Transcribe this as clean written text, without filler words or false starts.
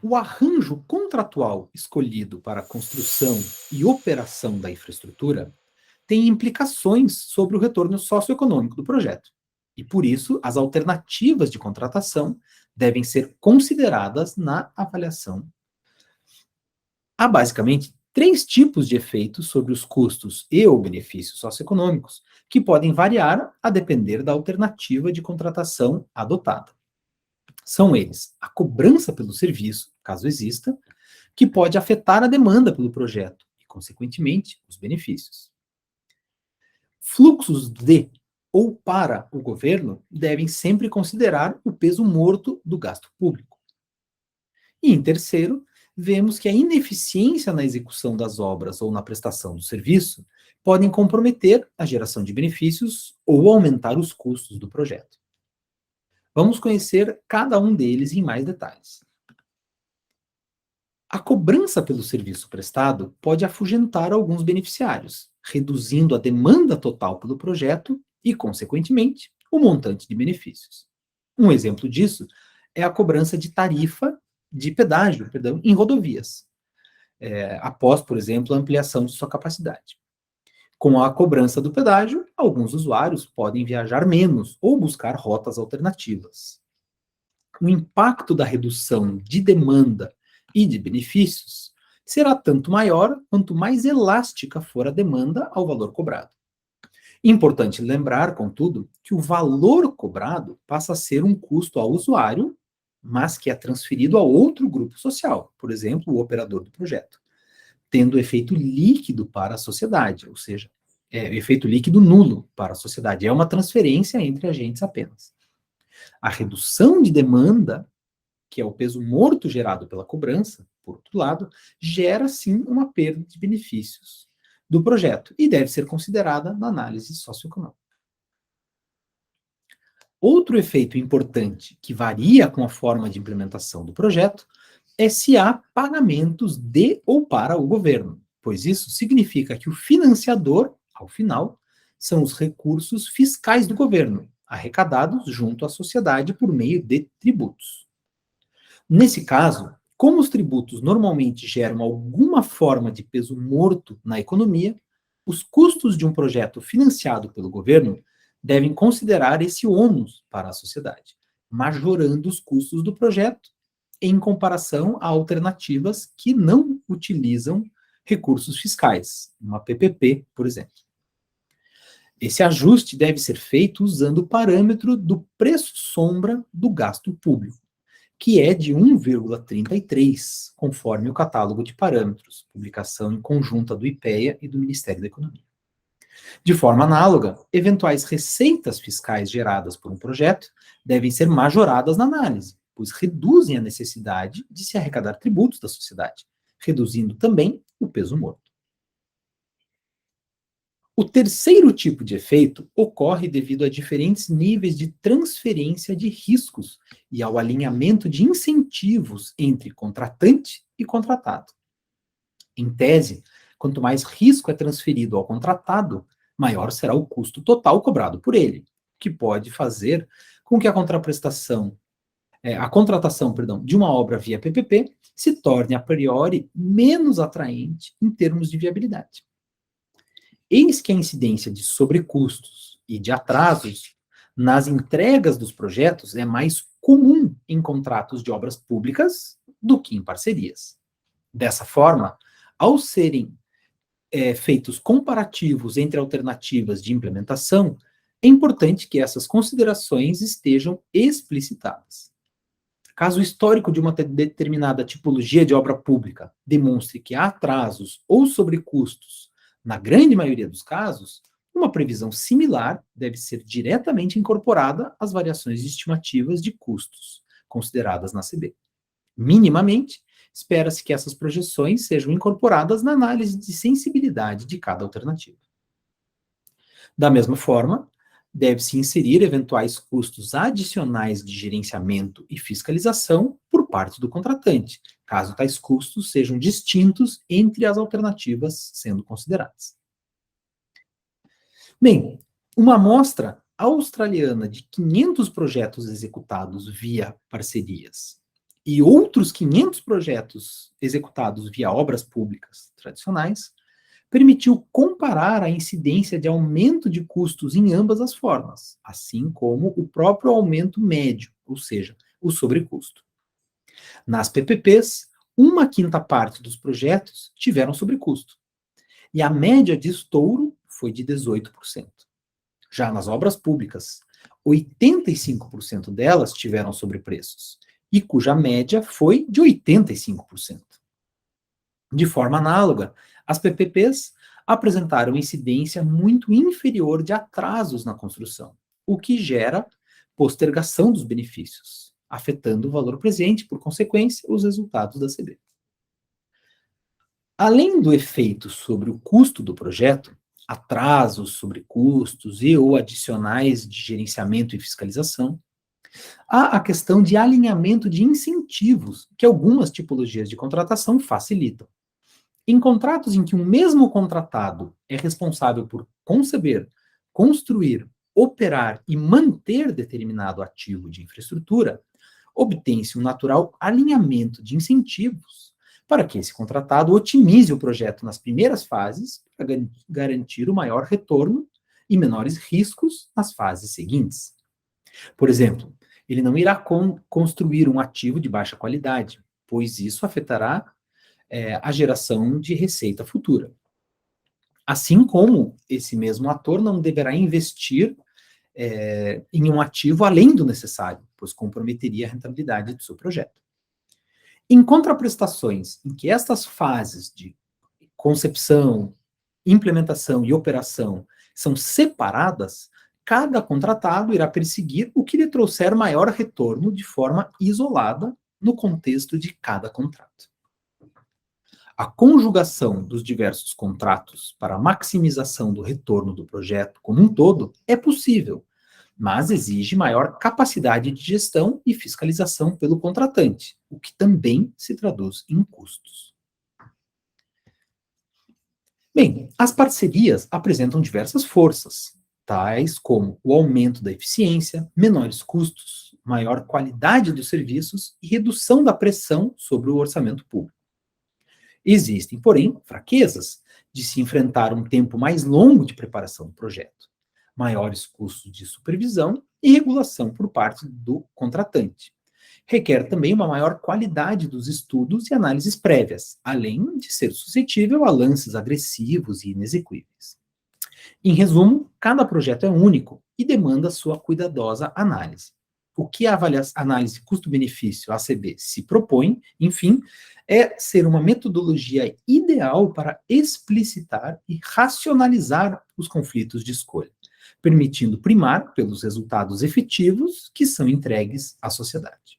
o arranjo contratual escolhido para a construção e operação da infraestrutura tem implicações sobre o retorno socioeconômico do projeto. E, por isso, as alternativas de contratação devem ser consideradas na avaliação. Há, basicamente, três tipos de efeitos sobre os custos e ou benefícios socioeconômicos, que podem variar a depender da alternativa de contratação adotada. São eles a cobrança pelo serviço, caso exista, que pode afetar a demanda pelo projeto e, consequentemente, os benefícios. Fluxos de ou para o governo devem sempre considerar o peso morto do gasto público. E, em terceiro, vemos que a ineficiência na execução das obras ou na prestação do serviço podem comprometer a geração de benefícios ou aumentar os custos do projeto. Vamos conhecer cada um deles em mais detalhes. A cobrança pelo serviço prestado pode afugentar alguns beneficiários, reduzindo a demanda total pelo projeto e, consequentemente, o montante de benefícios. Um exemplo disso é a cobrança de tarifa de pedágio, em rodovias, após, por exemplo, a ampliação de sua capacidade. Com a cobrança do pedágio, alguns usuários podem viajar menos ou buscar rotas alternativas. O impacto da redução de demanda e de benefícios será tanto maior quanto mais elástica for a demanda ao valor cobrado. Importante lembrar, contudo, que o valor cobrado passa a ser um custo ao usuário, mas que é transferido a outro grupo social, por exemplo, o operador do projeto, tendo efeito líquido para a sociedade, ou seja, efeito líquido nulo para a sociedade. É uma transferência entre agentes apenas. A redução de demanda, que é o peso morto gerado pela cobrança, por outro lado, gera sim uma perda de benefícios do projeto e deve ser considerada na análise socioeconômica. Outro efeito importante que varia com a forma de implementação do projeto é se há pagamentos de ou para o governo, pois isso significa que o financiador, ao final, são os recursos fiscais do governo, arrecadados junto à sociedade por meio de tributos. Nesse caso, como os tributos normalmente geram alguma forma de peso morto na economia, os custos de um projeto financiado pelo governo devem considerar esse ônus para a sociedade, majorando os custos do projeto em comparação a alternativas que não utilizam recursos fiscais, uma PPP, por exemplo. Esse ajuste deve ser feito usando o parâmetro do preço sombra do gasto público, que é de 1,33, conforme o catálogo de parâmetros, publicação em conjunta do IPEA e do Ministério da Economia. De forma análoga, eventuais receitas fiscais geradas por um projeto devem ser majoradas na análise, pois reduzem a necessidade de se arrecadar tributos da sociedade, reduzindo também o peso morto. O terceiro tipo de efeito ocorre devido a diferentes níveis de transferência de riscos e ao alinhamento de incentivos entre contratante e contratado. Em tese, quanto mais risco é transferido ao contratado, maior será o custo total cobrado por ele, que pode fazer com que a contratação de uma obra via PPP se torne a priori menos atraente em termos de viabilidade. Eis que a incidência de sobrecustos e de atrasos nas entregas dos projetos é mais comum em contratos de obras públicas do que em parcerias. Dessa forma, ao serem feitos comparativos entre alternativas de implementação, é importante que essas considerações estejam explicitadas. Caso o histórico de uma determinada tipologia de obra pública demonstre que há atrasos ou sobrecustos, na grande maioria dos casos, uma previsão similar deve ser diretamente incorporada às variações estimativas de custos consideradas na CB. Minimamente, espera-se que essas projeções sejam incorporadas na análise de sensibilidade de cada alternativa. Da mesma forma, deve-se inserir eventuais custos adicionais de gerenciamento e fiscalização por parte do contratante, caso tais custos sejam distintos entre as alternativas sendo consideradas. Bem, uma amostra australiana de 500 projetos executados via parcerias e outros 500 projetos executados via obras públicas tradicionais, permitiu comparar a incidência de aumento de custos em ambas as formas, assim como o próprio aumento médio, ou seja, o sobrecusto. Nas PPPs, 1/5 parte dos projetos tiveram sobrecusto, e a média de estouro foi de 18%. Já nas obras públicas, 85% delas tiveram sobrepreços, e cuja média foi de 85%. De forma análoga, as PPPs apresentaram incidência muito inferior de atrasos na construção, o que gera postergação dos benefícios, afetando o valor presente, por consequência, os resultados da CB. Além do efeito sobre o custo do projeto, atrasos sobre custos e ou adicionais de gerenciamento e fiscalização, há a questão de alinhamento de incentivos que algumas tipologias de contratação facilitam. Em contratos em que um mesmo contratado é responsável por conceber, construir, operar e manter determinado ativo de infraestrutura, obtém-se um natural alinhamento de incentivos para que esse contratado otimize o projeto nas primeiras fases para garantir o maior retorno e menores riscos nas fases seguintes. Por exemplo, ele não irá construir um ativo de baixa qualidade, pois isso afetará a geração de receita futura. Assim como esse mesmo ator não deverá investir em um ativo além do necessário, pois comprometeria a rentabilidade do seu projeto. Em contraprestações em que estas fases de concepção, implementação e operação são separadas, cada contratado irá perseguir o que lhe trouxer maior retorno de forma isolada no contexto de cada contrato. A conjugação dos diversos contratos para a maximização do retorno do projeto como um todo é possível, mas exige maior capacidade de gestão e fiscalização pelo contratante, o que também se traduz em custos. Bem, as parcerias apresentam diversas forças, tais como o aumento da eficiência, menores custos, maior qualidade dos serviços e redução da pressão sobre o orçamento público. Existem, porém, fraquezas de se enfrentar um tempo mais longo de preparação do projeto, maiores custos de supervisão e regulação por parte do contratante. Requer também uma maior qualidade dos estudos e análises prévias, além de ser suscetível a lances agressivos e inexequíveis. Em resumo, cada projeto é único e demanda sua cuidadosa análise. O que a análise custo-benefício, ACB, se propõe, enfim, é ser uma metodologia ideal para explicitar e racionalizar os conflitos de escolha, permitindo primar pelos resultados efetivos que são entregues à sociedade.